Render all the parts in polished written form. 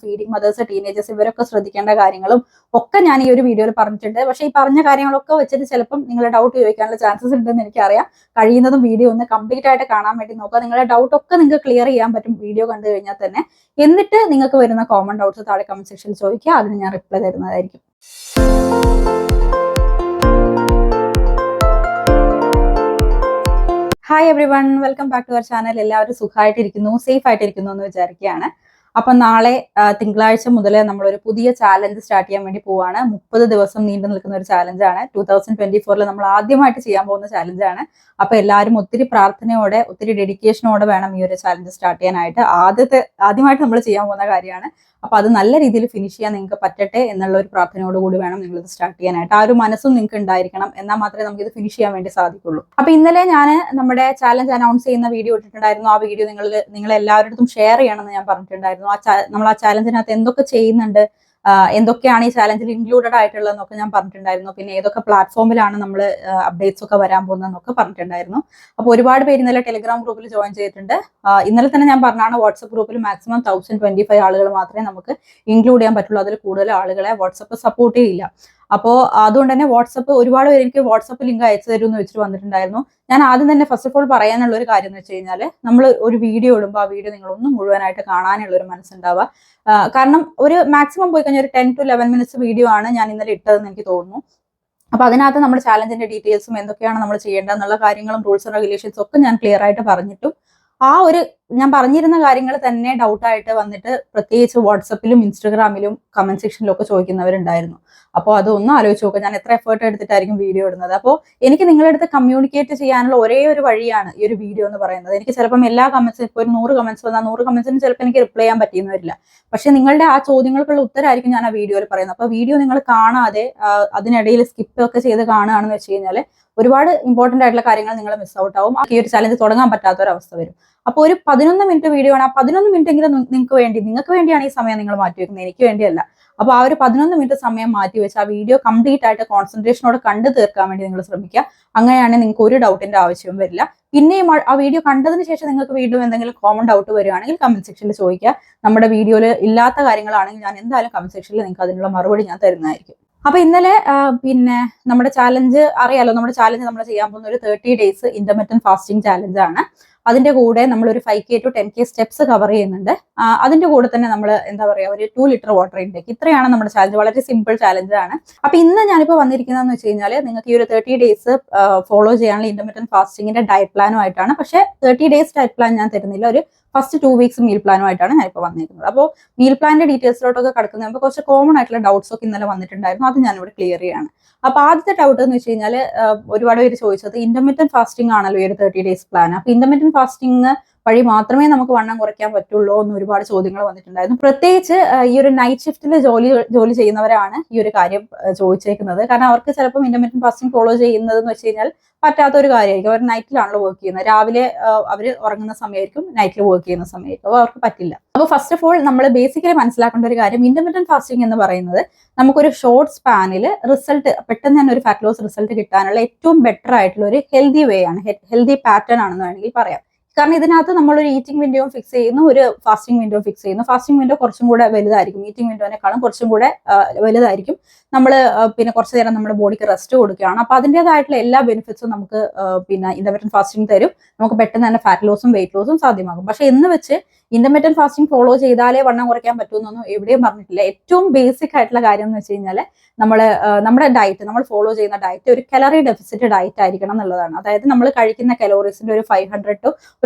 Feeding mothers, teenagers ഇവരൊക്കെ ശ്രദ്ധിക്കേണ്ട കാര്യങ്ങളും ഒക്കെ ഞാൻ ഈ ഒരു വീഡിയോയിൽ പറഞ്ഞിട്ടുണ്ട്. പക്ഷേ ഈ പറഞ്ഞ കാര്യങ്ങളൊക്കെ വെച്ചിട്ട് ചിലപ്പം നിങ്ങളുടെ ഡൗട്ട് ചോദിക്കാനുള്ള ചാൻസസ് ഉണ്ടെന്ന് എനിക്കറിയാം. കഴിയുന്നതും വീഡിയോ ഒന്ന് കംപ്ലീറ്റ് ആയിട്ട് കാണാൻ വേണ്ടി നോക്കുക. നിങ്ങളുടെ ഡൗട്ട് ഒക്കെ നിങ്ങൾക്ക് ക്ലിയർ ചെയ്യാൻ പറ്റും വീഡിയോ കണ്ടു കഴിഞ്ഞാൽ തന്നെ. എന്നിട്ട് നിങ്ങൾക്ക് വരുന്ന കോമൺ ഡൗട്ട്സ് താഴെ കമന്റ് സെക്ഷനിൽ ചോദിക്കുക, അതിന് ഞാൻ റിപ്ലൈ തരുന്നതായിരിക്കും. Hi everyone, welcome back to our channel. എല്ലാവരും സുഖമായിട്ടിരിക്കുന്നു, സേഫ് ആയിട്ടിരിക്കുന്നു എന്ന് വിചാരിക്കുകയാണ്. അപ്പൊ നാളെ തിങ്കളാഴ്ച മുതൽ നമ്മളൊരു പുതിയ ചാലഞ്ച് സ്റ്റാർട്ട് ചെയ്യാൻ വേണ്ടി പോവാണ്. 30 ദിവസം നീണ്ടു നിൽക്കുന്ന ഒരു ചാലഞ്ചാണ്. 2024 നമ്മൾ ആദ്യമായിട്ട് ചെയ്യാൻ പോകുന്ന ചാലഞ്ചാണ്. അപ്പൊ എല്ലാവരും ഒത്തിരി പ്രാർത്ഥനയോടെ, ഒത്തിരി ഡെഡിക്കേഷനോടെ വേണം ഈ ഒരു ചാലഞ്ച് സ്റ്റാർട്ട് ചെയ്യാനായിട്ട്. ആദ്യമായിട്ട് നമ്മൾ ചെയ്യാൻ പോകുന്ന കാര്യമാണ്. അപ്പൊ അത് നല്ല രീതിയിൽ ഫിനിഷ് ചെയ്യാൻ നിങ്ങൾക്ക് പറ്റട്ടെ എന്നുള്ള ഒരു പ്രാർത്ഥനയോട് കൂടി വേണം നിങ്ങൾ ഇത് സ്റ്റാർട്ട് ചെയ്യാനായിട്ട്. ആ ഒരു മനസ്സും നിങ്ങൾക്ക് ഉണ്ടായിരിക്കണം, എന്നാൽ മാത്രമേ നമുക്ക് ഇത് ഫിനിഷ് ചെയ്യാൻ വേണ്ടി സാധിക്കുള്ളൂ. അപ്പൊ ഇന്നലെ ഞാൻ നമ്മുടെ ചാലഞ്ച് അനൗൺസ് ചെയ്യുന്ന വീഡിയോ ഇട്ടിട്ടുണ്ടായിരുന്നു. ആ വീഡിയോ നിങ്ങൾ എല്ലാവരുടെ ഷെയർ ചെയ്യണമെന്ന് ഞാൻ പറഞ്ഞിട്ടുണ്ടായിരുന്നു. നമ്മൾ ആ ചാലഞ്ചിനകത്ത് എന്തൊക്കെ ചെയ്യുന്നുണ്ട്, എന്തൊക്കെയാണ് ഈ ചാലഞ്ചിൽ ഇൻക്ലൂഡഡ് ആയിട്ടുള്ളതെന്നൊക്കെ ഞാൻ പറഞ്ഞിട്ടുണ്ടായിരുന്നു. പിന്നെ ഏതൊക്കെ പ്ലാറ്റ്ഫോമിലാണ് നമ്മൾ അപ്ഡേറ്റ്സ് ഒക്കെ വരാൻ പോകുന്നതെന്നൊക്കെ പറഞ്ഞിട്ടുണ്ടായിരുന്നു. അപ്പോൾ ഒരുപാട് പേര് ഇന്നലെ ടെലിഗ്രാം ഗ്രൂപ്പിൽ ജോയിൻ ചെയ്തിട്ടുണ്ട്. ഇന്നലെ തന്നെ ഞാൻ പറഞ്ഞാണ്, വാട്സപ്പ് ഗ്രൂപ്പിൽ മാക്സിമം 1025 ആളുകൾ മാത്രമേ നമുക്ക് ഇൻക്ലൂഡ് ചെയ്യാൻ പറ്റുള്ളൂ. അതിൽ കൂടുതൽ ആളുകളെ വാട്സപ്പ് സപ്പോർട്ട് ചെയ്യില്ല. അപ്പോൾ അതുകൊണ്ട് തന്നെ വാട്സപ്പ് ഒരുപാട് പേര് എനിക്ക് വാട്സപ്പ് ലിങ്ക് അയച്ചു തരും എന്ന് വെച്ചിട്ട് വന്നിട്ടുണ്ടായിരുന്നു. ഞാൻ ആദ്യം തന്നെ ഫസ്റ്റ് ഓഫ് ഓൾ പറയാനുള്ള ഒരു കാര്യം എന്ന് വെച്ച് കഴിഞ്ഞാൽ, നമ്മൾ ഒരു വീഡിയോ ഇടുമ്പോൾ ആ വീഡിയോ നിങ്ങളൊന്നും മുഴുവനായിട്ട് കാണാനുള്ള ഒരു മനസ്സുണ്ടാവുക. കാരണം ഒരു മാക്സിമം പോയി കഴിഞ്ഞാൽ ഒരു 10 to 11 മിനിറ്റ്സ് വീഡിയോ ആണ് ഞാൻ ഇന്നലെ ഇട്ടതെന്ന് എനിക്ക് തോന്നുന്നു. അപ്പൊ അതിനകത്ത് നമ്മുടെ ചാലഞ്ചിന്റെ ഡീറ്റെയിൽസും എന്തൊക്കെയാണ് നമ്മൾ ചെയ്യേണ്ടതെന്നുള്ള കാര്യങ്ങളും റൂൾസും റെഗുലേഷൻസും ഒക്കെ ഞാൻ ക്ലിയർ ആയിട്ട് പറഞ്ഞിട്ടും ആ ഒരു ഞാൻ പറഞ്ഞിരുന്ന കാര്യങ്ങൾ തന്നെ ഡൗട്ടായിട്ട് വന്നിട്ട് പ്രത്യേകിച്ച് വാട്സപ്പിലും ഇൻസ്റ്റഗ്രാമിലും കമന്റ് സെക്ഷനിലും ഒക്കെ ചോദിക്കുന്നവരുണ്ടായിരുന്നു. അപ്പോൾ അതൊന്നും ആലോചിച്ച് നോക്കുക, ഞാൻ എത്ര എഫേർട്ട് എടുത്തിട്ടായിരിക്കും വീഡിയോ ഇടുന്നത്. അപ്പോൾ എനിക്ക് നിങ്ങളുടെ അടുത്ത് കമ്മ്യൂണിക്കേറ്റ് ചെയ്യാനുള്ള ഒരേ ഒരു വഴിയാണ് ഈ ഒരു വീഡിയോ എന്ന് പറയുന്നത്. എനിക്ക് ചിലപ്പം എല്ലാ കമന്റ്സും, ഇപ്പോൾ ഒരു 100 കമന്റ്സ് വന്നാൽ 100 കമന്റ്സിനും ചിലപ്പോൾ എനിക്ക് റിപ്ലൈ ചെയ്യാൻ പറ്റിയെന്ന് വരില്ല. പക്ഷെ നിങ്ങളുടെ ആ ചോദ്യങ്ങൾക്കുള്ള ഉത്തരമായിരിക്കും ഞാൻ ആ വീഡിയോയിൽ പറയുന്നത്. അപ്പോൾ വീഡിയോ നിങ്ങൾ കാണാതെ അതിനിടയിൽ സ്കിപ്പ് ഒക്കെ ചെയ്ത് കാണുകയാണെന്ന് വെച്ച് കഴിഞ്ഞാൽ ഒരുപാട് ഇമ്പോർട്ടന്റ് ആയിട്ടുള്ള കാര്യങ്ങൾ നിങ്ങൾ മിസ് ഔട്ട് ആവും. ഈ ഒരു ചലഞ്ച് തുടങ്ങാൻ പറ്റാത്ത ഒരു അവസ്ഥ വരും. അപ്പോൾ ഒരു 11 മിനിറ്റ് വീഡിയോ ആണ്. ആ 11 മിനിറ്റ് എങ്കിലും നിങ്ങൾക്ക് വേണ്ടിയാണ് ഈ സമയം നിങ്ങൾ മാറ്റി വെക്കുന്നത്, എനിക്ക് വേണ്ടിയല്ല. അപ്പോൾ ആ ഒരു 11 മിനിറ്റ് സമയം മാറ്റി വെച്ച് ആ വീഡിയോ കംപ്ലീറ്റ് ആയിട്ട് കോൺസെൻട്രേഷനോടെ കണ്ടു തീർക്കാൻ വേണ്ടി നിങ്ങൾ ശ്രമിക്കുക. അങ്ങനെയാണെങ്കിൽ നിങ്ങൾക്ക് ഒരു ഡൗട്ടിന്റെ ആവശ്യവും വരില്ല. പിന്നെയും ആ വീഡിയോ കണ്ടതിന് ശേഷം നിങ്ങൾക്ക് വീണ്ടും എന്തെങ്കിലും കോമൺ ഡൗട്ട് വരികയാണെങ്കിൽ കമന്റ് സെക്ഷനിൽ ചോദിക്കുക. നമ്മുടെ വീഡിയോയിൽ ഇല്ലാത്ത കാര്യങ്ങളാണെങ്കിൽ ഞാൻ എന്തായാലും കമന്റ് സെക്ഷനിൽ നിങ്ങൾക്ക് അതിനുള്ള മറുപടി ഞാൻ തരുന്നതായിരിക്കും. അപ്പൊ ഇന്നലെ പിന്നെ നമ്മുടെ ചാലഞ്ച് അറിയാലോ, നമ്മുടെ ചാലഞ്ച് നമ്മൾ ചെയ്യാൻ പോകുന്ന ഒരു 30 ഡേയ്സ് ഇന്റർമിറ്റന്റ് ഫാസ്റ്റിംഗ് ചാലഞ്ച് ആണ്. അതിന്റെ കൂടെ നമ്മൾ ഒരു 5K to 10K steps cover ചെയ്യുന്നുണ്ട്. അതിന്റെ കൂടെ തന്നെ നമ്മൾ എന്താ പറയുക, ഒരു 2 ലിറ്റർ വാട്ടർ ഇൻടേക്ക്. ഇത്രയാണ് നമ്മുടെ ചാലഞ്ച്. വളരെ സിമ്പിൾ ചാലഞ്ച് ആണ്. അപ്പൊ ഇന്ന് ഞാനിപ്പോൾ വന്നിരിക്കുന്നതെന്ന് വെച്ച് കഴിഞ്ഞാൽ, നിങ്ങൾക്ക് ഈ ഒരു 30 ഡേയ്സ് ഫോളോ ചെയ്യാനുള്ള ഇന്റർമിറ്റന്റ് ഫാസ്റ്റിംഗിന്റെ ഡയറ്റ് പ്ലാനുമായിട്ടാണ്. പക്ഷേ 30 ഡേയ്സ് ഡയറ്റ് പ്ലാൻ ഞാൻ തരുന്നില്ല. ഒരു ഫസ്റ്റ് 2 വീക്സ് മീൽ പ്ലാനുമായിട്ടാണ് ഞാനിപ്പോൾ വന്നിരിക്കുന്നത്. അപ്പോൾ മീൽ പ്ലാനിന്റെ ഡീറ്റെയിൽസിലോട്ടൊക്കെ കിടക്കുന്നതിന് കുറച്ച് കോമൺ ആയിട്ടുള്ള ഡൗട്ട്സ് ഒക്കെ ഇന്നലെ വന്നിട്ടുണ്ടായിരുന്നു. അത് ഞാനിവിടെ ക്ലിയർ ചെയ്യാണ്. അപ്പൊ ആദ്യത്തെ ഡൗട്ട് എന്ന് വെച്ച് കഴിഞ്ഞാൽ, ഒരുപാട് പേര് ചോദിച്ചത് ഇന്റർമിറ്റന്റ് ഫാസ്റ്റിംഗ് ആണല്ലോ ഈ ഒരു 30 ഡേയ്സ് പ്ലാൻ. അപ്പൊ ഇന്റർമിറ്റന്റ് ഫാസ്റ്റിംഗ് വഴി മാത്രമേ നമുക്ക് വണ്ണം കുറയ്ക്കാൻ പറ്റുള്ളൂ എന്ന് ഒരുപാട് ചോദ്യങ്ങൾ വന്നിട്ടുണ്ടായിരുന്നു. പ്രത്യേകിച്ച് ഈ ഒരു നൈറ്റ് ഷിഫ്റ്റിൽ ജോലി ചെയ്യുന്നവരാണ് ഈ ഒരു കാര്യം ചോദിച്ചേക്കുന്നത്. കാരണം അവർക്ക് ചിലപ്പോൾ ഇന്റർമിറ്റന്റ് ഫാസ്റ്റിംഗ് ഫോളോ ചെയ്യുന്നത് എന്ന് വെച്ച് കഴിഞ്ഞാൽ പറ്റാത്ത ഒരു കാര്യമായിരിക്കും. അവർ നൈറ്റിലാണല്ലോ വർക്ക് ചെയ്യുന്നത്. രാവിലെ അവർ ഉറങ്ങുന്ന സമയമായിരിക്കും, നൈറ്റിൽ വർക്ക് ചെയ്യുന്ന സമയമായിരിക്കും. അപ്പോൾ അവർക്ക് പറ്റില്ല. അപ്പോൾ ഫസ്റ്റ് ഓഫ് ഓൾ നമ്മൾ ബേസിക്കലി മനസ്സിലാക്കേണ്ട ഒരു കാര്യം, ഇന്റർമിറ്റന്റ് ഫാസ്റ്റിംഗ് എന്ന് പറയുന്നത് നമുക്കൊരു ഷോർട്ട് സ്പാനിൽ റിസൾട്ട് പെട്ടെന്ന് തന്നെ ഒരു ഫാറ്റ് ലോസ് റിസൾട്ട് കിട്ടാനുള്ള ഏറ്റവും ബെറ്റർ ആയിട്ടുള്ള ഒരു ഹെൽത്തി വേ ആണ്, ഹെൽത്തി പാറ്റേൺ ആണെന്ന് വേണമെങ്കിൽ പറയാം. കാരണം ഇതിനകത്ത് നമ്മളൊരു ഈറ്റിംഗ് വിൻഡോയും ഫിക്സ് ചെയ്യുന്നു, ഒരു ഫാസ്റ്റിംഗ് വിൻഡോ ഫിക്സ് ചെയ്യുന്നു. ഫാസ്റ്റിംഗ് വിൻഡോ കുറച്ചും കൂടെ വലുതായിരിക്കും, ഈറ്റിംഗ് വിൻഡോനെക്കാളും കുറച്ചും കൂടെ വലുതായിരിക്കും. നമ്മൾ പിന്നെ കുറച്ച് നേരം നമ്മുടെ ബോഡിക്ക് റെസ്റ്റ് കൊടുക്കുകയാണ്. അപ്പൊ അതിൻ്റെതായിട്ടുള്ള എല്ലാ ബെനിഫിറ്റ്സും നമുക്ക് പിന്നെ ഇന്റർമിറ്റന്റ് ഫാസ്റ്റിംഗ് തരും. നമുക്ക് പെട്ടെന്ന് തന്നെ ഫാറ്റ് ലോസും വെയിറ്റ് ലോസും സാധ്യമാകും. പക്ഷെ എന്ന് വെച്ച് ഇന്റർമിറ്റന്റ് ഫാസ്റ്റിംഗ് ഫോളോ ചെയ്താലേ വണ്ണം കുറയ്ക്കാൻ പറ്റുമെന്നൊന്നും എവിടെയും പറഞ്ഞിട്ടില്ല. ഏറ്റവും ബേസിക് ആയിട്ടുള്ള കാര്യം എന്ന് വെച്ച് കഴിഞ്ഞാൽ, നമ്മുടെ ഡയറ്റ്, നമ്മൾ ഫോളോ ചെയ്യുന്ന ഡയറ്റ് ഒരു കലോറി ഡെഫിസിറ്റ് ഡയറ്റ് ആയിരിക്കണം എന്നുള്ളതാണ്. അതായത് നമ്മൾ കഴിക്കുന്ന കലോറീസിന്റെ ഒരു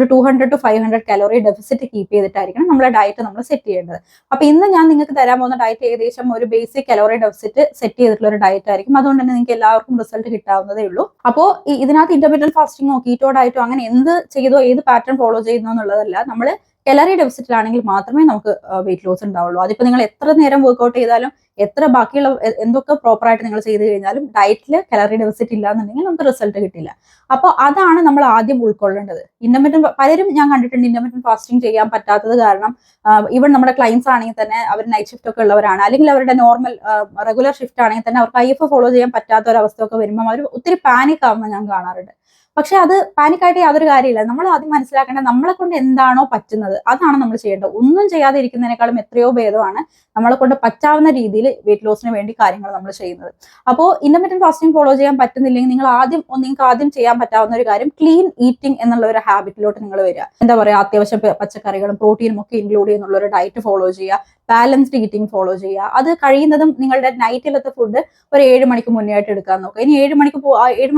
200 to 500 കലോറി ഡെഫിസിറ്റ് കീപ്പ് ചെയ്തിട്ടായിരിക്കണം നമ്മുടെ ഡയറ്റ് നമ്മൾ സെറ്റ് ചെയ്യേണ്ടത്. അപ്പൊ ഇന്ന് ഞാൻ നിങ്ങൾക്ക് തരാൻ പോകുന്ന ഡയറ്റ് ഏകദേശം ഒരു ബേസിക് കലോറി ഡെഫിസിറ്റ് സെറ്റ് ചെയ്തിട്ടുള്ള ഒരു ഡയറ്റ് ആയിരിക്കും. അതുകൊണ്ട് തന്നെ നിങ്ങൾക്ക് എല്ലാവർക്കും റിസൾട്ട് കിട്ടാവുന്നതേ ഉള്ളൂ. അപ്പോൾ ഇതിനകത്ത് ഇന്റർമിറ്റന്റ് ഫാസ്റ്റിംഗോ കീറ്റോ ഡയറ്റോ അങ്ങനെ എന്ത് ചെയ്തോ ഏത് പാറ്റേൺ ഫോളോ ചെയ്യുന്നോ എന്നുള്ളതല്ല. നമ്മൾ കലോറി ഡെഫിസിറ്റിലാണെങ്കിൽ മാത്രമേ നമുക്ക് വെയിറ്റ് ലോസ് ഉണ്ടാവുള്ളൂ. അതിപ്പോൾ നിങ്ങൾ എത്ര നേരം വർക്ക്ഔട്ട് ചെയ്താലും, എത്ര ബാക്കിയുള്ള എന്തൊക്കെ പ്രോപ്പറായിട്ട് നിങ്ങൾ ചെയ്ത് കഴിഞ്ഞാലും ഡയറ്റിൽ കലോറി ഡെഫിസിറ്റ് ഇല്ല എന്നുണ്ടെങ്കിൽ നമുക്ക് റിസൾട്ട് കിട്ടില്ല. അപ്പോൾ അതാണ് നമ്മൾ ആദ്യം ഉൾക്കൊള്ളേണ്ടത്. പലരും ഞാൻ കണ്ടിട്ടുണ്ട് ഇന്റർമിറ്റന്റ് ഫാസ്റ്റിംഗ് ചെയ്യാൻ പറ്റാത്തത് കാരണം, ഈവൻ നമ്മുടെ ക്ലയൻസ് ആണെങ്കിൽ തന്നെ അവർ നൈറ്റ് ഷിഫ്റ്റ് ഒക്കെ ഉള്ളവരാണ്, അല്ലെങ്കിൽ അവരുടെ നോർമൽ റെഗുലർ ഷിഫ്റ്റ് ആണെങ്കിൽ തന്നെ അവർക്ക് IF ഫോളോ ചെയ്യാൻ പറ്റാത്ത ഒരു അവസ്ഥ ഒക്കെ വരുമ്പോൾ അവർ ഒത്തിരി പാനിക് ആവുന്ന ഞാൻ കാണാറുണ്ട്. പക്ഷെ അത് പാനിക്കായിട്ട് യാതൊരു കാര്യമില്ല. നമ്മൾ ആദ്യം മനസ്സിലാക്കേണ്ടത് നമ്മളെ കൊണ്ട് എന്താണോ പറ്റുന്നത് അതാണ് നമ്മൾ ചെയ്യേണ്ടത്. ഒന്നും ചെയ്യാതെ ഇരിക്കുന്നതിനേക്കാളും എത്രയോ ഭേദമാണ് നമ്മളെ കൊണ്ട് പറ്റാവുന്ന രീതിയിൽ വെയിറ്റ് ലോസിന് വേണ്ടി കാര്യങ്ങൾ നമ്മൾ ചെയ്യുന്നത്. അപ്പോൾ ഇന്റർമിറ്റന്റ് ഫാസ്റ്റിംഗ് ഫോളോ ചെയ്യാൻ പറ്റുന്നില്ലെങ്കിൽ നിങ്ങൾക്ക് ആദ്യം ചെയ്യാൻ പറ്റാവുന്ന ഒരു കാര്യം ക്ലീൻ ഈറ്റിംഗ് എന്നുള്ള ഒരു ഹാബിറ്റിലോട്ട് നിങ്ങൾ വരിക. എന്താ പറയുക, അത്യാവശ്യം പച്ചക്കറികളും പ്രോട്ടീനും ഒക്കെ ഇൻക്ലൂഡ് ചെയ്യുന്നുള്ള ഒരു ഡയറ്റ് ഫോളോ ചെയ്യുക, ബാലൻസ്ഡ് ഈറ്റിംഗ് ഫോളോ ചെയ്യുക. അത് കഴിയുന്നതും നിങ്ങളുടെ നൈറ്റിലത്തെ ഫുഡ് ഒരു 7 മണിക്ക് മുന്നേ ആയിട്ട് എടുക്കാൻ നോക്കുക. ഇനി 7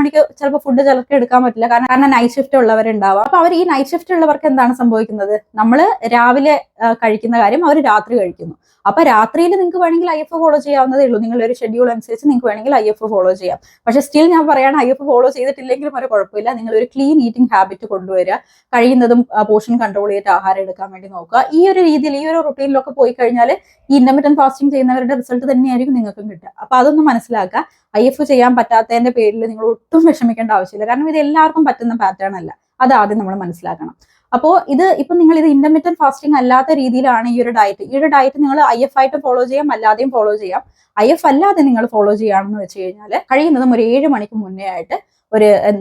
മണിക്ക് ചിലപ്പോൾ ഫുഡ് ചിലർക്ക് എടുക്കാൻ പറ്റില്ല, കാരണം നൈറ്റ് ഷിഫ്റ്റ് ഉള്ളവരുണ്ടാവാം. അപ്പൊ അവർ ഈ നൈറ്റ് ഷിഫ്റ്റ് ഉള്ളവർക്ക് എന്താണ് സംഭവിക്കുന്നത്, നമ്മൾ രാവിലെ കഴിക്കുന്ന കാര്യം അവർ രാത്രി കഴിക്കുന്നു. അപ്പൊ രാത്രിയിൽ നിങ്ങൾക്ക് വേണമെങ്കിൽ IF ഫോളോ ചെയ്യാവുന്നതേ ഉള്ളൂ. നിങ്ങളുടെ ഒരു ഷെഡ്യൂൾ അനുസരിച്ച് നിങ്ങൾക്ക് വേണമെങ്കിൽ IF ഫോളോ ചെയ്യാം. പക്ഷെ സ്റ്റിൽ ഞാൻ പറയാണ്, IF ഫോളോ ചെയ്തിട്ടില്ലെങ്കിലും ഒരു കുഴപ്പമില്ല. നിങ്ങൾ ഒരു ക്ലീൻ ഈറ്റിംഗ് ഹാബിറ്റ് കൊണ്ടുവരിക. കഴിയുന്നതും പോർഷൻ കൺട്രോൾ ചെയ്തിട്ട് ആഹാരം എടുക്കാൻ വേണ്ടി നോക്കുക. ഈ ഒരു രീതിയിൽ ഈ ഒരു റുട്ടീനിലൊക്കെ പോയി കഴിഞ്ഞാൽ ഈ ഇന്റർമിറ്റന്റ് ഫാസ്റ്റിംഗ് ചെയ്യുന്നവരുടെ റിസൾട്ട് തന്നെയായിരിക്കും നിങ്ങൾക്കും കിട്ടുക. അപ്പൊ അതൊന്നും മനസ്സിലാക്കുക. IF ചെയ്യാൻ പറ്റാത്തതിന്റെ പേരിൽ നിങ്ങൾ ഒട്ടും വിഷമിക്കേണ്ട ആവശ്യമില്ല. കാരണം ഇത് എല്ലാവർക്കും പറ്റുന്ന പാറ്റേൺ അല്ല. അത് ആദ്യം നമ്മൾ മനസ്സിലാക്കണം. അപ്പോൾ ഇപ്പൊ നിങ്ങൾ ഇത് ഇന്റർമിറ്റന്റ് ഫാസ്റ്റിംഗ് അല്ലാത്ത രീതിയിലാണ് ഈ ഒരു ഡയറ്റ് നിങ്ങൾ IF ആയിട്ട് ഫോളോ ചെയ്യാം, അല്ലാതെയും ഫോളോ ചെയ്യാം. IF അല്ലാതെ നിങ്ങൾ ഫോളോ ചെയ്യുകയാണെന്ന് വെച്ച് കഴിഞ്ഞാൽ കഴിയുന്നതും ഒരു 7 മണിക്ക് മുന്നേ ആയിട്ട്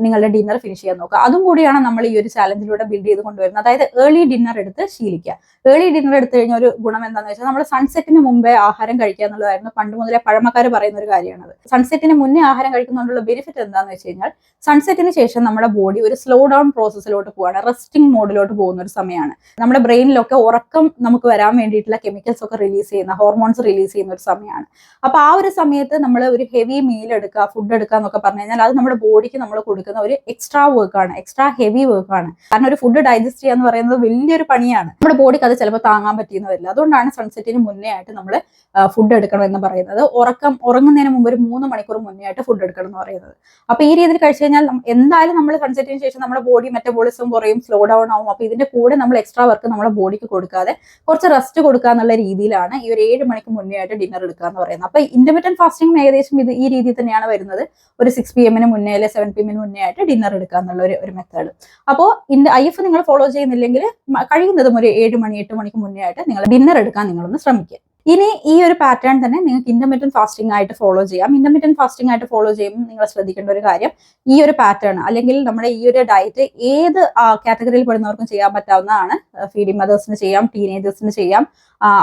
നിങ്ങളുടെ ഡിന്നർ ഫിനിഷ് ചെയ്യാൻ നോക്കുക. അതും കൂടിയാണ് നമ്മൾ ഈ ഒരു ചാലഞ്ചിലൂടെ ബിൽഡ് ചെയ്ത് കൊണ്ടുവരുന്നത്. അതായത് ഏർലി ഡിന്നർ എടുത്ത് ശീലിക്കുക. ഏർലി ഡിന്നർ എടുത്തു കഴിഞ്ഞാൽ ഒരു ഗുണം എന്താണെന്ന് വെച്ചാൽ നമ്മൾ സൺസെറ്റിന് മുമ്പേ ആഹാരം കഴിക്കുക എന്നുള്ളതായിരുന്നു പണ്ട് മുതലേ പഴമക്കാർ പറയുന്ന ഒരു കാര്യമാണത്. സൺസെറ്റിന് മുന്നേ ആഹാരം കഴിക്കുന്നതുകൊണ്ടുള്ള ബെനിഫിറ്റ് എന്താണെന്ന് വെച്ച് കഴിഞ്ഞാൽ സൺസെറ്റിന് ശേഷം നമ്മുടെ ബോഡി ഒരു സ്ലോ ഡൗൺ പ്രോസസ്സിലോട്ട് പോവാണ്, റെസ്റ്റിംഗ് മോഡിലോട്ട് പോകുന്ന ഒരു സമയമാണ്. നമ്മുടെ ബ്രെയിനിലൊക്കെ ഉറക്കം നമുക്ക് വരാൻ വേണ്ടിയിട്ടുള്ള കെമിക്കൽസ് ഒക്കെ റിലീസ് ചെയ്യുന്ന, ഹോർമോൺസ് റിലീസ് ചെയ്യുന്ന ഒരു സമയമാണ്. അപ്പൊ ആ ഒരു സമയത്ത് നമ്മൾ ഒരു ഹെവി മീൽ എടുക്കുക, ഫുഡ് എടുക്കുക എന്നൊക്കെ പറഞ്ഞു കഴിഞ്ഞാൽ അത് നമ്മുടെ ബോഡിക്ക് നമ്മൾ കൊടുക്കുന്ന ഒരു എക്സ്ട്രാ വർക്കാണ്, എക്സ്ട്രാ ഹെവി വർക്കാണ്. കാരണം ഒരു ഫുഡ് ഡൈജസ്റ്റ് ചെയ്യുക എന്ന് പറയുന്നത് വലിയൊരു പണിയാണ്. നമ്മുടെ ബോഡിക്ക് അത് ചിലപ്പോൾ താങ്ങാൻ പറ്റിയെന്ന് വരില്ല. അതുകൊണ്ടാണ് സൺസെറ്റിന് മുന്നേ ആയിട്ട് നമ്മൾ ഫുഡ് എടുക്കണം എന്ന് പറയുന്നത്. ഉറങ്ങുന്നതിന് മുമ്പ് ഒരു 3 മണിക്കൂർ മുന്നേ ആയിട്ട് ഫുഡ് എടുക്കണം എന്ന് പറയുന്നത്. അപ്പൊ ഈ രീതിയിൽ കഴിച്ചു കഴിഞ്ഞാൽ എന്തായാലും നമ്മൾ സൺസെറ്റിന് ശേഷം നമ്മുടെ ബോഡി മെറ്റബോളിസം കുറയും, സ്ലോ ഡൗൺ ആവും. അപ്പൊ ഇതിന്റെ കൂടെ നമ്മൾ എക്സ്ട്രാ വർക്ക് നമ്മുടെ ബോഡിക്ക് കൊടുക്കാതെ കുറച്ച് റെസ്റ്റ് കൊടുക്കുക എന്നുള്ള രീതിയിലാണ് ഈ ഒരു 7 മണിക്ക് മുന്നേ ആയിട്ട് ഡിന്നർ എടുക്കുക എന്ന് പറയുന്നത്. അപ്പൊ ഇന്റർമിറ്റന്റ് ഫാസ്റ്റിംഗ് ഏകദേശം ഈ രീതിയിൽ തന്നെയാണ് വരുന്നത്. ഒരു 6 PM മുന്നേ അല്ലെങ്കിൽ 7 PM മുന്നേ ആയിട്ട് ഡിന്നർ എടുക്കുക എന്നുള്ള ഒരു മെത്തേഡ്. അപ്പോൾ IF നിങ്ങൾ ഫോളോ ചെയ്യുന്നില്ലെങ്കിൽ കഴിയുന്നതും ഒരു 7 മണി 8 മണിക്ക് മുന്നേ ആയിട്ട് നിങ്ങൾ ഡിന്നർ എടുക്കാൻ നിങ്ങളൊന്ന് ശ്രമിക്കുക. ഇനി ഈ ഒരു പാറ്റേൺ തന്നെ നിങ്ങൾക്ക് ഇന്റർമിറ്റന്റ് ഫാസ്റ്റിംഗ് ആയിട്ട് ഫോളോ ചെയ്യാം. ഇന്റർമിറ്റന്റ് ഫാസ്റ്റിംഗ് ആയിട്ട് ഫോളോ ചെയ്യുമ്പോൾ നിങ്ങൾ ശ്രദ്ധിക്കേണ്ട ഒരു കാര്യം, ഈ ഒരു പാറ്റേൺ അല്ലെങ്കിൽ നമ്മുടെ ഈ ഒരു ഡയറ്റ് ഏത് കാറ്റഗറിയിൽ പെടുന്നവർക്കും ചെയ്യാൻ പറ്റാവുന്നതാണ്. ഫീഡിംഗ് മദേഴ്സിന് ചെയ്യാം, ടീനേജേഴ്സിന് ചെയ്യാം,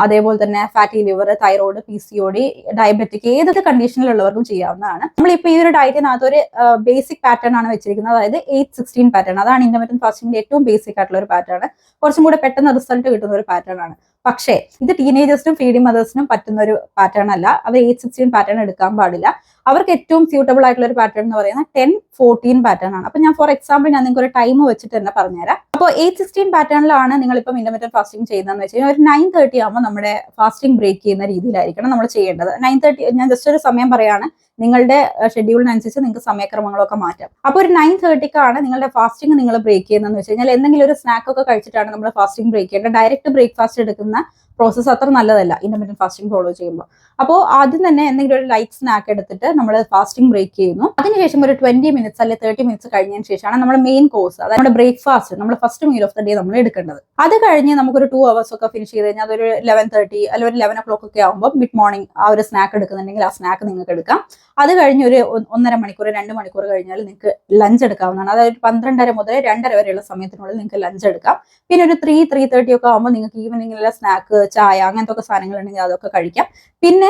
അതേപോലെ തന്നെ fatty liver, thyroid, PCOD, diabetic ഏതൊക്കെ കണ്ടീഷനിലുള്ളവർക്കും ചെയ്യാവുന്നതാണ്. നമ്മളിപ്പോൾ ഈ ഒരു ഡയറ്റിനകത്ത് ഒരു ബേസിക് പാറ്റേൺ ആണ് വെച്ചിരിക്കുന്നത്. അതായത് 8-16 പാറ്റേൺ. അതാണ് ഇന്റർമിറ്റന്റ് ഫാസ്റ്റിംഗിന്റെ ഏറ്റവും ബേസിക് ആയിട്ടുള്ള ഒരു പാറ്റേൺ. കുറച്ചും കൂടെ പെട്ടെന്ന് റിസൾട്ട് കിട്ടുന്ന ഒരു പാറ്റേൺ ആണ്. പക്ഷേ ഇത് ടീനേജേഴ്സിനും ഫീഡിംഗ് മദേഴ്സിനും പറ്റുന്ന ഒരു പാറ്റേൺ അല്ല. അവർ 8-16 പാറ്റേൺ എടുക്കാൻ പാടില്ല. അവർക്ക് ഏറ്റവും സ്യൂട്ടബിൾ ആയിട്ടുള്ള ഒരു പാറ്റേൺ എന്ന് പറയുന്നത് 10-14 പാറ്റേൺ ആണ്. അപ്പൊ ഞാൻ ഫോർ എക്സാമ്പിൾ നിങ്ങൾക്ക് ഒരു ടൈം വെച്ചിട്ട് തന്നെ പറഞ്ഞുതരാം. അപ്പോൾ 8-16 പാറ്റേണിലാണ് നിങ്ങളിപ്പം ഇന്റർമിറ്റന്റ് ഫാസ്റ്റിംഗ് ചെയ്യുന്നതെന്ന് വെച്ച് കഴിഞ്ഞാൽ ഒരു 9:30 ആകുമ്പോൾ നമ്മുടെ ഫാസ്റ്റിംഗ് ബ്രേക്ക് ചെയ്യുന്ന രീതിയിലായിരിക്കണം നമ്മൾ ചെയ്യേണ്ടത്. 9:30 ഞാൻ ജസ്റ്റ് ഒരു സമയം പറയാണ്. നിങ്ങളുടെ ഷെഡ്യൂളിനനുസരിച്ച് നിങ്ങൾക്ക് സമയക്രമങ്ങളൊക്കെ മാറ്റാം. അപ്പോൾ ഒരു 9:30ക്കാണ് നിങ്ങളുടെ ഫാസ്റ്റിംഗ് നിങ്ങൾ ബ്രേക്ക് ചെയ്യുന്നതെന്ന് വെച്ച് കഴിഞ്ഞാൽ എന്തെങ്കിലും ഒരു സ്നാക്ക് ഒക്കെ കഴിച്ചിട്ടാണ് നമ്മൾ ഫാസ്റ്റിംഗ് ബ്രേക്ക് ചെയ്യേണ്ടത്. ഡയറക്റ്റ് ബ്രേക്ക്ഫാസ്റ്റ് എടുക്കുന്ന പ്രോസസ്സ് അത്ര നല്ലതല്ല ഇന്റർമിറ്റന്റ് ഫാസ്റ്റിംഗ് ഫോളോ ചെയ്യുമ്പോൾ. അപ്പോൾ ആദ്യം തന്നെ എന്തെങ്കിലും ഒരു ലൈറ്റ് സ്നാക്ക് എടുത്തിട്ട് നമ്മൾ ഫാസ്റ്റിംഗ് ബ്രേക്ക് ചെയ്യുന്നു. അതിനുശേഷം ഒരു 20 മിനിറ്റ്സ് അല്ലെങ്കിൽ 30 മിനിറ്റ്സ് കഴിഞ്ഞതിന് ശേഷമാണ് നമ്മുടെ മെയിൻ കോഴ്സ്, അതായത് നമ്മുടെ ബ്രേക്ക്ഫാസ്റ്റ്, നമ്മുടെ first meal of the day നമ്മൾ എടുക്കേണ്ടത്. അത് കഴിഞ്ഞ് നമുക്കൊരു 2 hours ഒക്കെ ഫിനിഷ് ചെയ്ത് കഴിഞ്ഞാൽ അതൊരു 11:30 അല്ലെങ്കിൽ ഒരു 11 o'clock ഒക്കെ ആകുമ്പോൾ മിഡ് മോർണിംഗ് ആ ഒരു സ്നാക്ക് എടുക്കുന്നുണ്ടെങ്കിൽ ആ സ്നാക്ക് നിങ്ങൾക്ക് എടുക്കാം. അത് കഴിഞ്ഞ് ഒരു 1.5 മണിക്കൂർ 2 മണിക്കൂർ കഴിഞ്ഞാൽ നിങ്ങൾക്ക് ലഞ്ച് എടുക്കാവുന്നതാണ്. അതായത് 12:30 മുതൽ 2:30 വരെയുള്ള സമയത്തിനുള്ളിൽ നിങ്ങൾക്ക് ലഞ്ച് എടുക്കാം. പിന്നെ ഒരു 3-3:30 ഒക്കെ ആകുമ്പോൾ നിങ്ങൾക്ക് ഈവനിങ്ങിലുള്ള സ്നാക്ക്, ചായ അങ്ങനത്തെ ഒക്കെ സാധനങ്ങൾ ഉണ്ടെങ്കിൽ അതൊക്കെ കഴിക്കാം. പിന്നെ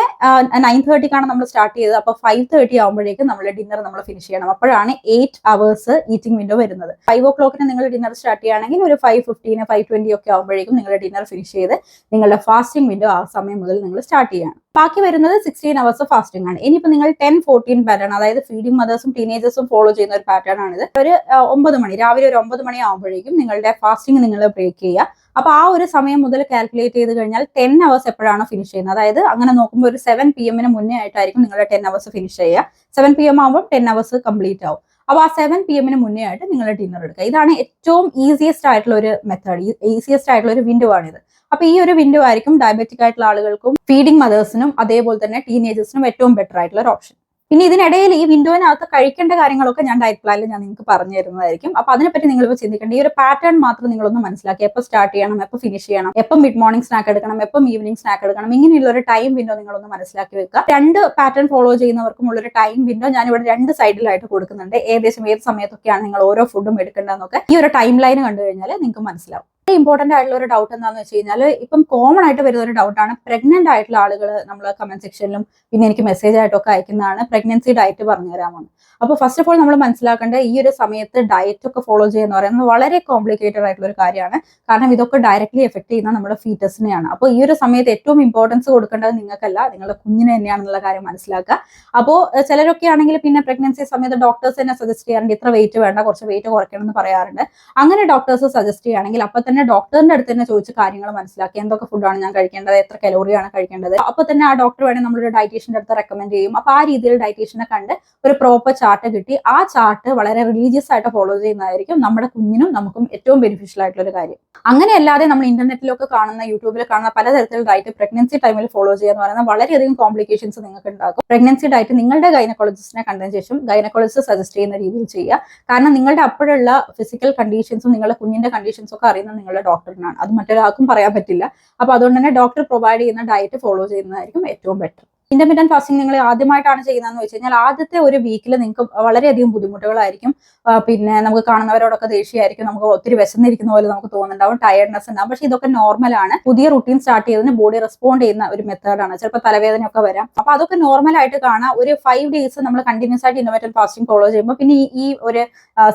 9:30ക്കാണ് നമ്മൾ സ്റ്റാർട്ട് ചെയ്തത്. അപ്പോൾ 5:30 ആകുമ്പോഴേക്കും നമ്മുടെ ഡിന്നർ നമ്മൾ ഫിനിഷ് ചെയ്യണം. അപ്പോഴാണ് 8 hours ഈറ്റിംഗ് വിൻഡോ വരുന്നത്. 5 o'clock നിങ്ങൾ ഡിന്നർ സ്റ്റാർട്ട് ചെയ്യുകയാണെങ്കിൽ ഒരു 5:15 5:20 ഒക്കെ ആകുമ്പോഴേക്കും നിങ്ങളുടെ ഡിന്നർ ഫിനിഷ് ചെയ്ത് നിങ്ങളുടെ ഫാസ്റ്റിംഗ് വിൻഡോ ആ സമയം മുതൽ നിങ്ങൾ സ്റ്റാർട്ട് ചെയ്യണം. ബാക്കി വരുന്നത് 16 hours ഫാസ്റ്റിംഗ് ആണ്. ഇനിയിപ്പോൾ നിങ്ങൾ 10-14 പാറ്റേൺ, അതായത് ഫീഡിംഗ് മദേഴ്സും ടീനേജേഴ്സും ഫോളോ ചെയ്യുന്ന ഒരു പാറ്റേൺ ആണിത്. ഒരു 9 മണി, രാവിലെ ഒരു 9 മണി ആകുമ്പോഴേക്കും നിങ്ങളുടെ ഫാസ്റ്റിംഗ് നിങ്ങൾ ബ്രേക്ക് ചെയ്യുക. അപ്പൊ ആ ഒരു സമയം മുതൽ കാൽക്കുലേറ്റ് ചെയ്ത് കഴിഞ്ഞാൽ 10 hours എപ്പോഴാണോ ഫിനിഷ് ചെയ്യുന്നത്, അതായത് അങ്ങനെ നോക്കുമ്പോൾ ഒരു 7 PM മുന്നേ ആയിട്ടായിരിക്കും നിങ്ങളുടെ 10 hours ഫിനിഷ് ചെയ്യുക. 7 PM ആകുമ്പോൾ 10 hours കംപ്ലീറ്റ് ആവും. അപ്പോൾ ആ 7 PM മുന്നേ ആയിട്ട് നിങ്ങൾ ഡിന്നർ എടുക്കുക. ഇതാണ് ഏറ്റവും ഈസിയസ്റ്റ് ആയിട്ടുള്ള ഒരു മെത്തേഡ്, ഈസിയസ്റ്റ് ആയിട്ടുള്ള ഒരു വിൻഡോ ആണിത്. അപ്പൊ ഈ ഒരു വിൻഡോ ആയിരിക്കും ഡയബറ്റിക് ആയിട്ടുള്ള ആളുകൾക്കും ഫീഡിംഗ് മദേഴ്സിനും അതേപോലെ തന്നെ ടീനേജേഴ്സിനും ഏറ്റവും ബെറ്റർ ആയിട്ടുള്ള ഒരു ഓപ്ഷൻ. പിന്നെ ഇതിനിടയിൽ ഈ വിൻഡോയിനകത്ത് കഴിക്കേണ്ട കാര്യങ്ങളൊക്കെ ഞാൻ ഡയറ്റ് പ്ലാനിൽ ഞാൻ നിങ്ങൾക്ക് പറഞ്ഞു തരുന്നതായിരിക്കും. അപ്പൊ അതിനെപ്പറ്റി നിങ്ങൾ ഇപ്പോൾ ചിന്തിക്കേണ്ട ഈ ഒരു പാറ്റേൺ മാത്രം നിങ്ങളൊന്ന് മനസ്സിലാക്കി എപ്പോൾ സ്റ്റാർട്ട് ചെയ്യണം, എപ്പോൾ ഫിനിഷ് ചെയ്യണം, എപ്പം മിഡ് മോർണിംഗ് സ്നാക്ക് എടുക്കണം, എപ്പം ഈവനിങ് സ്നാക്ക് എടുക്കണം, ഇങ്ങനെയുള്ള ഒരു ടൈം വിൻഡോ നിങ്ങളൊന്ന് മനസ്സിലാക്കി വെക്കുക. 2 പാറ്റേൺ ഫോളോ ചെയ്യുന്നവർക്കും ഉള്ളൊരു ടൈം വിൻഡോ ഞാൻ ഇവിടെ 2 സൈഡിലായിട്ട് കൊടുക്കുന്നുണ്ട്. ഏകദേശം ഏത് സമയത്തൊക്കെയാണ് നിങ്ങൾ ഓരോ ഫുഡും എടുക്കേണ്ടതെന്നൊക്കെ ഈ ഒരു ടൈം ലൈൻ കണ്ടു കഴിഞ്ഞാൽ നിങ്ങൾക്ക് മനസ്സിലാവും. ഇമ്പോർട്ടന്റ് ആയിട്ടുള്ള ഒരു ഡൗട്ട് എന്താണെന്ന് വെച്ച് കഴിഞ്ഞാൽ ഇപ്പം കോമൺ ആയിട്ട് വരുന്ന ഒരു ഡൗട്ടാണ് പ്രഗ്നന്റ് ആയിട്ടുള്ള ആളുകൾ നമ്മൾ കമന്റ് സെക്ഷനിലും പിന്നെ എനിക്ക് മെസ്സേജ് ആയിട്ടൊക്കെ അയക്കുന്നതാണ് പ്രഗ്നൻസി ഡയറ്റ് പറഞ്ഞു തരാമെന്ന്. അപ്പോൾ ഫസ്റ്റ് ഓഫ് ഓൾ നമ്മൾ മനസ്സിലാക്കേണ്ട ഈ ഒരു സമയത്ത് ഡയറ്റ് ഒക്കെ ഫോളോ ചെയ്യുന്ന പറയുന്നത് വളരെ കോംപ്ലിക്കേറ്റഡ് ആയിട്ടുള്ള ഒരു കാര്യമാണ്. കാരണം ഇതൊക്കെ ഡയറക്ട്ലി എഫക്ട് ചെയ്യുന്ന നമ്മുടെ ഫീറ്റസിനെയാണ്. അപ്പോൾ ഈ ഒരു സമയത്ത് ഏറ്റവും ഇമ്പോർട്ടൻസ് കൊടുക്കേണ്ടത് നിങ്ങൾക്കല്ല, നിങ്ങളുടെ കുഞ്ഞിന് തന്നെയാണെന്നുള്ള കാര്യം മനസ്സിലാക്കുക. അപ്പോൾ ചിലരൊക്കെ ആണെങ്കിൽ പിന്നെ പ്രഗ്നൻസി സമയത്ത് ഡോക്ടേഴ്സ് തന്നെ സജസ്റ്റ് ചെയ്യാറുണ്ട് ഇത്ര വെയിറ്റ് വേണ്ട, കുറച്ച് വെയിറ്റ് കുറയ്ക്കണം എന്ന് പറയാറുണ്ട്. അങ്ങനെ ഡോക്ടേഴ്സ് സജസ്റ്റ് ചെയ്യുകയാണെങ്കിൽ അപ്പൊ തന്നെ ഡോക്ടറിന്റെ അടുത്ത് തന്നെ ചോദിച്ച് കാര്യങ്ങൾ മനസ്സിലാക്കി എന്തൊക്കെ ഫുഡാണ് ഞാൻ കഴിക്കേണ്ടത്, എത്ര കലോറിയാണ് കഴിക്കേണ്ടത്. അപ്പൊ തന്നെ ആ ഡോക്ടർ വേണമെങ്കിൽ നമ്മളൊരു ഡയറ്റീഷ്യന്റെ അടുത്ത് റെക്കമെൻഡ് ചെയ്യും. അപ്പൊ ആ രീതിയിൽ ഡയറ്റീഷ്യനെ കണ്ട് ഒരു പ്രോപ്പർ ചാർട്ട് കിട്ടി ആ ചാർട്ട് വളരെ റിലീജിയസ് ആയിട്ട് ഫോളോ ചെയ്യുന്നതായിരിക്കും നമ്മുടെ കുഞ്ഞിനും നമുക്കും ഏറ്റവും ബെനിഫിഷ്യൽ ആയിട്ടുള്ള ഒരു കാര്യം. അങ്ങനെ അല്ലാതെ നമ്മൾ ഇന്റർനെറ്റിലൊക്കെ കാണുന്ന യൂട്യൂബിൽ കാണുന്ന പലതരത്തിലുള്ള ഡയറ്റ് പ്രഗ്നൻസി ടൈമിൽ ഫോളോ ചെയ്യാന്ന് പറയുന്നത് വളരെയധികം കോംപ്ലിക്കേഷൻസ് നിങ്ങൾക്ക് ഉണ്ടാക്കും. പ്രഗ്നൻസി ഡയറ്റ് നിങ്ങളുടെ ഗൈനക്കോളജിസ്റ്റിനെ കണ്ടതിന് ശേഷം ഗൈനക്കോളജിസ്റ്റ് സജസ്റ്റ് ചെയ്യുന്ന രീതിയിൽ ചെയ്യുക. കാരണം നിങ്ങളുടെ അപ്പോഴുള്ള ഫിസിക്കൽ കണ്ടീഷൻസും നിങ്ങളുടെ കുഞ്ഞിന്റെ കണ്ടീഷൻസും ഒക്കെ അറിയുന്ന നിങ്ങളുടെ ഡോക്ടറിനാണ്. അത് മറ്റൊരാൾക്കും പറയാൻ പറ്റില്ല. അപ്പൊ അതുകൊണ്ട് തന്നെ ഡോക്ടർ പ്രൊവൈഡ് ചെയ്യുന്ന ഡയറ്റ് ഫോളോ ചെയ്യുന്നതായിരിക്കും ഏറ്റവും ബെറ്റർ. ഇന്റർമീഡിയന്റ് ഫാസ്റ്റിംഗ് നിങ്ങൾ ആദ്യമായിട്ടാണ് ചെയ്യുന്നതെന്ന് വെച്ച് കഴിഞ്ഞാൽ ആദ്യത്തെ ഒരു വീക്കിൽ നിങ്ങൾക്ക് വളരെയധികം ബുദ്ധിമുട്ടുകളായിരിക്കും. പിന്നെ നമുക്ക് കാണുന്നവരോടൊക്കെ ദേഷ്യമായിരിക്കും, നമുക്ക് ഒത്തിരി വിശന്നിരിക്കുന്ന പോലെ നമുക്ക് തോന്നുന്നുണ്ടാവും, ടയർഡ്നെസ് ഉണ്ടാവും. പക്ഷെ ഇതൊക്കെ നോർമലാണ്. പുതിയ റുട്ടീൻ സ്റ്റാർട്ട് ചെയ്തതിന് ബോഡി റെസ്പോണ്ട് ചെയ്യുന്ന ഒരു മെത്തേഡാണ്. ചിലപ്പോൾ തലവേദനയൊക്കെ വരാം. അപ്പൊ അതൊക്കെ നോർമലായിട്ട് കാണാം. ഒരു 5 ഡേയ്സ് നമ്മൾ കണ്ടിന്യൂസ് ആയിട്ട് ഇന്റർമീഡിയന്റ് ഫാസ്റ്റിംഗ് ഫോളോ ചെയ്യുമ്പോൾ പിന്നെ ഈ ഒരു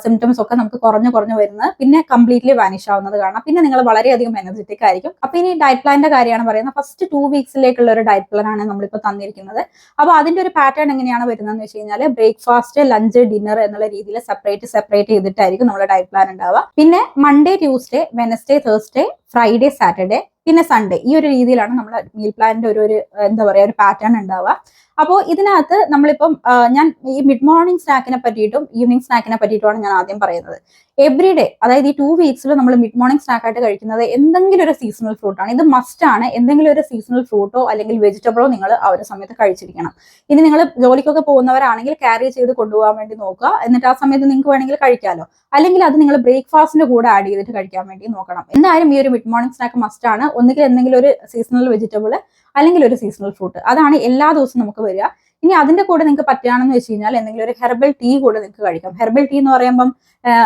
സിംറ്റംസ് ഒക്കെ നമുക്ക് കുറഞ്ഞു വരുന്നത് പിന്നെ കംപ്ലീറ്റ്ലി വാനിഷ് ആവുന്നത് കാണാം. പിന്നെ നിങ്ങൾ വളരെയധികം എനർജറ്റിക് ആയിരിക്കും. അപ്പൊ ഇനി ഡയറ്റ് പ്ലാനിന്റെ കാര്യമാണ് പറയുന്നത്. ഫസ്റ്റ് 2 വീക്സിലേക്കുള്ള ഒരു ഡയറ്റ് പ്ലാൻ ആണ് നമ്മളിപ്പോൾ തന്നിരിക്കുന്നത്. അപ്പൊ അതിന്റെ ഒരു പാറ്റേൺ എങ്ങനെയാണ് വരുന്നതെന്ന് വെച്ച് കഴിഞ്ഞാൽ ബ്രേക്ക്ഫാസ്റ്റ്, ലഞ്ച്, ഡിന്നർ എന്നുള്ള രീതിയിൽ സെപ്പറേറ്റ് ചെയ്തിട്ടായിരിക്കും നമ്മുടെ ഡയറ്റ് പ്ലാൻ ഉണ്ടാവുക. പിന്നെ Monday, Tuesday, Wednesday, Thursday, Friday, Saturday, പിന്നെ സൺഡേ, ഈ ഒരു രീതിയിലാണ് നമ്മുടെ മീൽ പ്ലാനിന്റെ ഒരു എന്താ പറയാ ഒരു പാറ്റേൺ ഉണ്ടാവുക. അപ്പോൾ ഇതിനകത്ത് നമ്മളിപ്പം ഞാൻ ഈ മിഡ് മോർണിംഗ് സ്നാക്കിനെ പറ്റിയിട്ടും ഈവനിങ് സ്നാക്കിനെ പറ്റിയിട്ടുമാണ് ഞാൻ ആദ്യം പറയുന്നത്. എവറി ഡേ, അതായത് ഈ 2 വീക്സിൽ നമ്മൾ മിഡ് മോർണിംഗ് സ്നാക്ക് ആയിട്ട് കഴിക്കുന്നത് എന്തെങ്കിലും ഒരു സീസണൽ ഫ്രൂട്ടാണ്. ഇത് മസ്റ്റ് ആണ്. എന്തെങ്കിലും ഒരു സീസണൽ ഫ്രൂട്ടോ അല്ലെങ്കിൽ വെജിറ്റബിളോ നിങ്ങൾ ആ ഒരു സമയത്ത് കഴിച്ചിരിക്കണം. ഇനി നിങ്ങൾ ജോലിക്കൊക്കെ പോകുന്നവരാണെങ്കിൽ ക്യാരി ചെയ്ത് കൊണ്ടുപോകാൻ വേണ്ടി നോക്കുക. എന്നിട്ട് ആ സമയത്ത് നിങ്ങൾക്ക് വേണമെങ്കിൽ കഴിക്കാമല്ലോ. അല്ലെങ്കിൽ അത് നിങ്ങൾ ബ്രേക്ക്ഫാസ്റ്റിന്റെ കൂടെ ആഡ് ചെയ്തിട്ട് കഴിക്കാൻ വേണ്ടി നോക്കണം. എന്തായാലും ഈ ഒരു മിഡ് മോർണിംഗ് സ്നാക്ക് മസ്റ്റ് ആണ്. ഒന്നുകിൽ എന്തെങ്കിലും ഒരു സീസണൽ വെജിറ്റബിൾ അല്ലെങ്കിൽ ഒരു സീസണൽ ഫ്രൂട്ട്, അതാണ് എല്ലാ ദിവസവും നമുക്ക് വരിക. ഇനി അതിന്റെ കൂടെ നിങ്ങൾക്ക് പറ്റുകയാണെന്ന് വെച്ച് കഴിഞ്ഞാൽ എന്തെങ്കിലും ഒരു ഹെർബൽ ടീ കൂടെ നിങ്ങൾക്ക് കഴിക്കാം. ഹെർബൽ ടീ എന്ന് പറയുമ്പം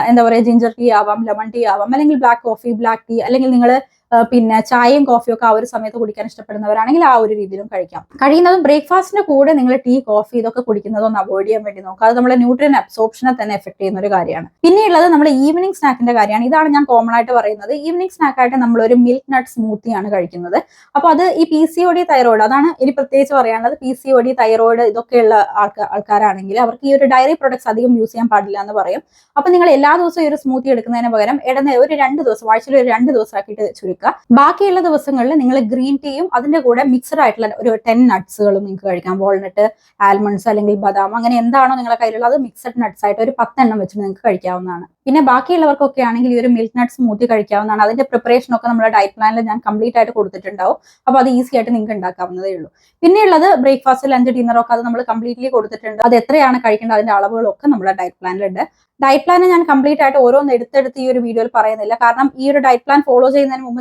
എന്താ പറയുക, ജിഞ്ചർ ടീ ആവാം, ലെമൺ ടീ ആവാം, അല്ലെങ്കിൽ ബ്ലാക്ക് കോഫി, ബ്ലാക്ക് ടീ, അല്ലെങ്കിൽ നിങ്ങൾ പിന്നെ ചായയും കോഫിയും ഒക്കെ ആ ഒരു സമയത്ത് കുടിക്കാൻ ഇഷ്ടപ്പെടുന്നവരാണെങ്കിൽ ആ ഒരു രീതിയിലും കഴിക്കാം. കഴിയുന്നതും ബ്രേക്ക്ഫാസ്റ്റിന്റെ കൂടെ നിങ്ങൾ ടീ, കോഫി ഇതൊക്കെ കുടിക്കുന്നതൊന്ന് അവോയ്ഡ് ചെയ്യാൻ വേണ്ടി നോക്കുക. അത് നമ്മുടെ ന്യൂട്രിയൻ അബ്സോർപ്ഷനെ തന്നെ എഫക്ട് ചെയ്യുന്ന ഒരു കാര്യമാണ്. പിന്നെയുള്ളത് നമ്മുടെ ഈവനിങ് സ്നാക്കിന്റെ കാര്യമാണ്. ഇതാണ് ഞാൻ കോമൺ ആയിട്ട് പറയുന്നത്. ഈവനിങ് സ്നാക്കായിട്ട് നമ്മൾ ഒരു മിൽക്ക് നട്ട് സ്മൂത്തിയാണ് കഴിക്കുന്നത്. അപ്പൊ അത് ഈ PCOD, തൈറോയിഡ്, അതാണ് ഇനി പ്രത്യേകിച്ച് പറയാനുള്ളത്. PCOD, തൈറോയിഡ് ഇതൊക്കെയുള്ള ആൾക്കാരാണെങ്കിൽ അവർക്ക് ഈ ഒരു ഡയറി പ്രൊഡക്ട്സ് അധികം യൂസ് ചെയ്യാൻ പാടില്ല എന്ന് പറയും. അപ്പൊ നിങ്ങൾ എല്ലാ ദിവസവും ഈ ഒരു സ്മൂത്തി എടുക്കുന്നതിന് പകരം ഒരു 2 ദിവസം, ആഴ്ചയിൽ ഒരു 2 ദിവസം ആക്കിയിട്ട് ചുരുക്കുക. ബാക്കിയുള്ള ദിവസങ്ങളിൽ നിങ്ങൾ ഗ്രീൻ ടീയും അതിന്റെ കൂടെ മിക്സഡ് ആയിട്ടുള്ള ഒരു 10 നട്ട്സുകളും നിങ്ങൾക്ക് കഴിക്കാം. വാൾനട്ട്, ആൽമണ്ട്സ് അല്ലെങ്കിൽ ബദാം, അങ്ങനെ എന്താണോ നിങ്ങളുടെ കയ്യിലുള്ളത് അത് മിക്സഡ് നട്ട്സ് ആയിട്ട് ഒരു 10 എണ്ണം വെച്ച് നിങ്ങൾക്ക് കഴിക്കാവുന്നതാണ്. പിന്നെ ബാക്കിയുള്ളവർക്കൊക്കെ ആണെങ്കിൽ ഈ ഒരു മിൽക്ക് നട്ട് സ്മൂത്തി കഴിക്കാവുന്നതാണ്. അതിന്റെ പ്രിപ്പറേഷൻ ഒക്കെ നമ്മുടെ ഡയറ്റ് പ്ലാനിൽ ഞാൻ കംപ്ലീറ്റ് ആയിട്ട് കൊടുത്തിട്ടുണ്ടാവും. അപ്പൊ അത് ഈസി ആയിട്ട് നിങ്ങൾക്ക് ഉണ്ടാക്കാവുന്നതേ ഉള്ളൂ. പിന്നെയുള്ളത് ബ്രേക്ക്ഫാസ്റ്റ്, ലഞ്ച്, ഡിന്നർ ഒക്കെ അത് നമ്മൾ കംപ്ലീറ്റ്ലി കൊടുത്തിട്ടുണ്ട്. അത് എത്രയാണ് കഴിക്കേണ്ടത് അതിന്റെ അളവുകളൊക്കെ നമ്മുടെ ഡയറ്റ് പ്ലാനിലുണ്ട്. ഡയറ്റ് പ്ലാൻ ഞാൻ കംപ്ലീറ്റ് ആയിട്ട് ഓരോന്ന് എടുത്തെടുത്ത് ഈ ഒരു വീഡിയോയിൽ പറയുന്നില്ല. കാരണം ഈ ഒരു ഡയറ്റ് പ്ലാൻ ഫോളോ ചെയ്യുന്നതിന് മുമ്പ്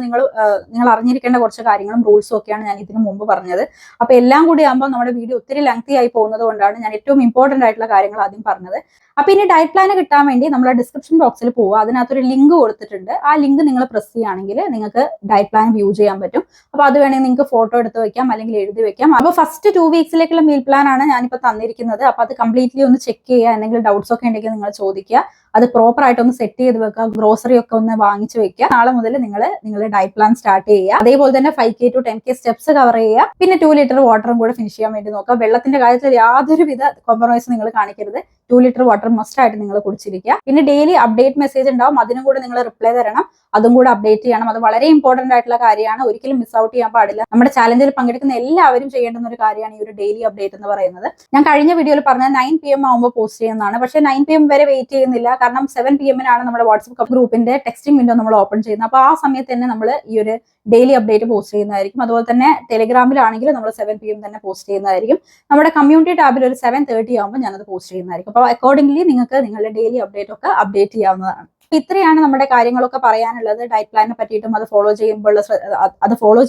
നിങ്ങൾ അറിഞ്ഞിരിക്കേണ്ട കുറച്ച് കാര്യങ്ങളും റൂൾസും ഒക്കെയാണ് ഞാൻ ഇതിനു മുമ്പ് പറഞ്ഞത്. അപ്പൊ എല്ലാം കൂടി ആകുമ്പോൾ നമ്മുടെ വീഡിയോ ഒത്തിരി ലെങ്തി ആയി പോകുന്നത് കൊണ്ടാണ് ഞാൻ ഏറ്റവും ഇമ്പോർട്ടന്റ് ആയിട്ടുള്ള കാര്യങ്ങൾ ആദ്യം പറഞ്ഞത്. അപ്പൊ ഇനി ഡയറ്റ് പ്ലാൻ കിട്ടാൻ വേണ്ടി നമ്മൾ ഡിസ്ക്രിപ്ഷൻ ബോക്സിൽ പോവുക. അതിനകത്തൊരു ലിങ്ക് കൊടുത്തിട്ടുണ്ട്. ആ ലിങ്ക് നിങ്ങൾ പ്രസ് ചെയ്യുകയാണെങ്കിൽ നിങ്ങൾക്ക് ഡയറ്റ് പ്ലാൻ വ്യൂ ചെയ്യാൻ പറ്റും. അപ്പൊ അത് വേണമെങ്കിൽ നിങ്ങൾക്ക് ഫോട്ടോ എടുത്ത് വെക്കാം, അല്ലെങ്കിൽ എഴുതി വെക്കാം. അപ്പൊ ഫസ്റ്റ് 2 വീക്സിലേക്കുള്ള മീൽ പ്ലാൻ ആണ് ഞാനിപ്പോൾ തന്നിരിക്കുന്നത്. അപ്പൊ അത് കംപ്ലീറ്റ്ലി ഒന്ന് ചെക്ക് ചെയ്യുക. എന്തെങ്കിലും ഡൗട്ട്സ് ഒക്കെ ഉണ്ടെങ്കിൽ നിങ്ങൾ ചോദിക്കുക. അത് പ്രോപ്പർ ആയിട്ട് ഒന്ന് സെറ്റ് ചെയ്ത് വെക്കുക. ഗ്രോസറി ഒക്കെ ഒന്ന് വാങ്ങിച്ചു വെക്കുക. നാളെ മുതൽ നിങ്ങളുടെ ഡയറ്റ് പ്ലാൻ സ്റ്റാർട്ട് ചെയ്യുക. അതേപോലെ തന്നെ 5K to 10K steps cover ചെയ്യുക. പിന്നെ 2 ലിറ്റർ വാട്ടറും കൂടെ ഫിനിഷ് ചെയ്യാൻ വേണ്ടി നോക്കുക. വെള്ളത്തിന്റെ കാര്യത്തിൽ യാതൊരുവിധ കോംപ്രമൈസ് നിങ്ങൾ കാണിക്കരുത്. 2 ലിറ്റർ വാട്ടർ മസ്റ്റ് ആയിട്ട് നിങ്ങൾ കുടിച്ചിരിക്കുക. പിന്നെ ഡെയിലി അപ്ഡേറ്റ് മെസ്സേജ് ഉണ്ടാവും, അതിനും കൂടെ നിങ്ങൾ റിപ്ലൈ തരണം. അതും കൂടെ അപ്ഡേറ്റ് ചെയ്യണം. അത് വളരെ ഇമ്പോർട്ടന്റ് ആയിട്ടുള്ള കാര്യമാണ്. ഒരിക്കലും മിസ് ഔട്ട് ചെയ്യാൻ പാടില്ല. നമ്മുടെ ചാലഞ്ചിൽ പങ്കെടുക്കുന്ന എല്ലാവരും ചെയ്യേണ്ടുന്ന ഒരു കാര്യമാണ് ഈ ഒരു ഡെയിലി അപ്ഡേറ്റ് എന്ന് പറയുന്നത്. ഞാൻ കഴിഞ്ഞ വീഡിയോയിൽ പറഞ്ഞത് 9 PM ആകുമ്പോൾ പോസ്റ്റ് ചെയ്യുന്നതാണ്. പക്ഷേ 9 PM വരെ വെയിറ്റ് ചെയ്യുന്നില്ല. കാരണം 7 PM നമ്മുടെ വാട്സ്ആപ്പ് ഗ്രൂപ്പിന്റെ ടെക്സ്റ്റിംഗ് വിൻഡോ നമ്മൾ ഓപ്പൺ ചെയ്യുന്നത്. അപ്പോൾ ആ സമയത്ത് തന്നെ നമ്മൾ ഈ ഒരു ഡെയിലി അപ്ഡേറ്റ് പോസ്റ്റ് ചെയ്യുന്നതായിരിക്കും. അതുപോലെ തന്നെ ടെലിഗ്രാമിലാണെങ്കിൽ നമ്മൾ 7 PM തന്നെ പോസ്റ്റ് ചെയ്യുന്നതായിരിക്കും. നമ്മുടെ കമ്മ്യൂണിറ്റി ടാബിൽ ഒരു 7:30 ആകുമ്പോൾ ഞാനത് പോസ്റ്റ് ചെയ്യുന്നതായിരിക്കും. അപ്പോൾ അക്കോർഡിംഗ്ലി നിങ്ങൾക്ക് നിങ്ങളുടെ ഡെയിലി അപ്ഡേറ്റ് ഒക്കെ അപ്ഡേറ്റ് ചെയ്യാവുന്നതാണ്. ഇത്രയാണ് നമ്മുടെ കാര്യങ്ങളൊക്കെ പറയാനുള്ളത്. ഡയറ്റ് പ്ലാനിനെ പറ്റിയിട്ടും അത് ഫോളോ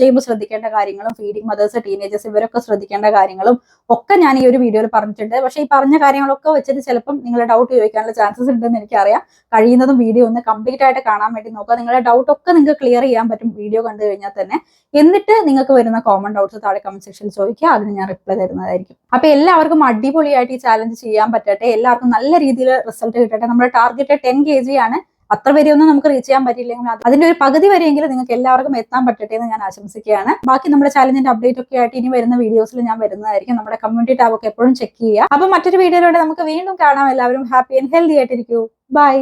ചെയ്യുമ്പോൾ ശ്രദ്ധിക്കേണ്ട കാര്യങ്ങളും ഫീഡിങ് മദേഴ്സ്, ടീനേജേഴ്സ് ഇവരൊക്കെ ശ്രദ്ധിക്കേണ്ട കാര്യങ്ങളും ഒക്കെ ഞാൻ ഈ ഒരു വീഡിയോയിൽ പറഞ്ഞിട്ടുണ്ട്. പക്ഷേ ഈ പറഞ്ഞ കാര്യങ്ങളൊക്കെ വെച്ചിട്ട് ചിലപ്പം നിങ്ങളുടെ ഡൗട്ട് ചോദിക്കാനുള്ള ചാൻസസ് ഉണ്ടെന്ന് എനിക്കറിയാം. കഴിയുന്നതും വീഡിയോ ഒന്ന് കംപ്ലീറ്റ് ആയിട്ട് കാണാൻ വേണ്ടി നോക്കുക. നിങ്ങളുടെ ഡൗട്ട് ഒക്കെ നിങ്ങൾക്ക് ക്ലിയർ ചെയ്യാൻ പറ്റും വീഡിയോ കണ്ടു കഴിഞ്ഞാൽ തന്നെ. എന്നിട്ട് നിങ്ങൾക്ക് വരുന്ന കോമൺ ഡൗട്ട്സ് താഴെ കമന്റ് സെക്ഷനിൽ ചോദിക്കുക, അതിന് ഞാൻ റിപ്ലൈ തരുന്നതായിരിക്കും. അപ്പൊ എല്ലാവർക്കും അടിപൊളിയായിട്ട് ഈ ചാലഞ്ച് ചെയ്യാൻ പറ്റട്ടെ, എല്ലാവർക്കും നല്ല രീതിയിൽ റിസൾട്ട് കിട്ടട്ടെ. നമ്മുടെ ടാർഗറ്റ് 10 kg ആണ്. അത്ര വരെയൊന്നും നമുക്ക് റീച്ച് ചെയ്യാൻ പറ്റില്ലെങ്കിൽ അതിന്റെ ഒരു പകുതി വരെയെങ്കിലും നിങ്ങൾക്ക് എല്ലാവർക്കും എത്താൻ പറ്റട്ടെ എന്ന് ഞാൻ ആശംസിക്കുകയാണ്. ബാക്കി നമ്മുടെ ചാലഞ്ചിന്റെ അപ്ഡേറ്റ് ഒക്കെ ആയിട്ട് ഇനി വരുന്ന വീഡിയോസിൽ ഞാൻ വരുന്നതായിരിക്കും. നമ്മുടെ കമ്മ്യൂണിറ്റി ടാബ് ഒക്കെ എപ്പോഴും ചെക്ക് ചെയ്യുക. അപ്പൊ മറ്റൊരു വീഡിയോയിലൂടെ നമുക്ക് വീണ്ടും കാണാം. എല്ലാവരും ഹാപ്പി ആൻഡ് ഹെൽത്തി ആയിട്ടിരിക്കൂ. ബൈ.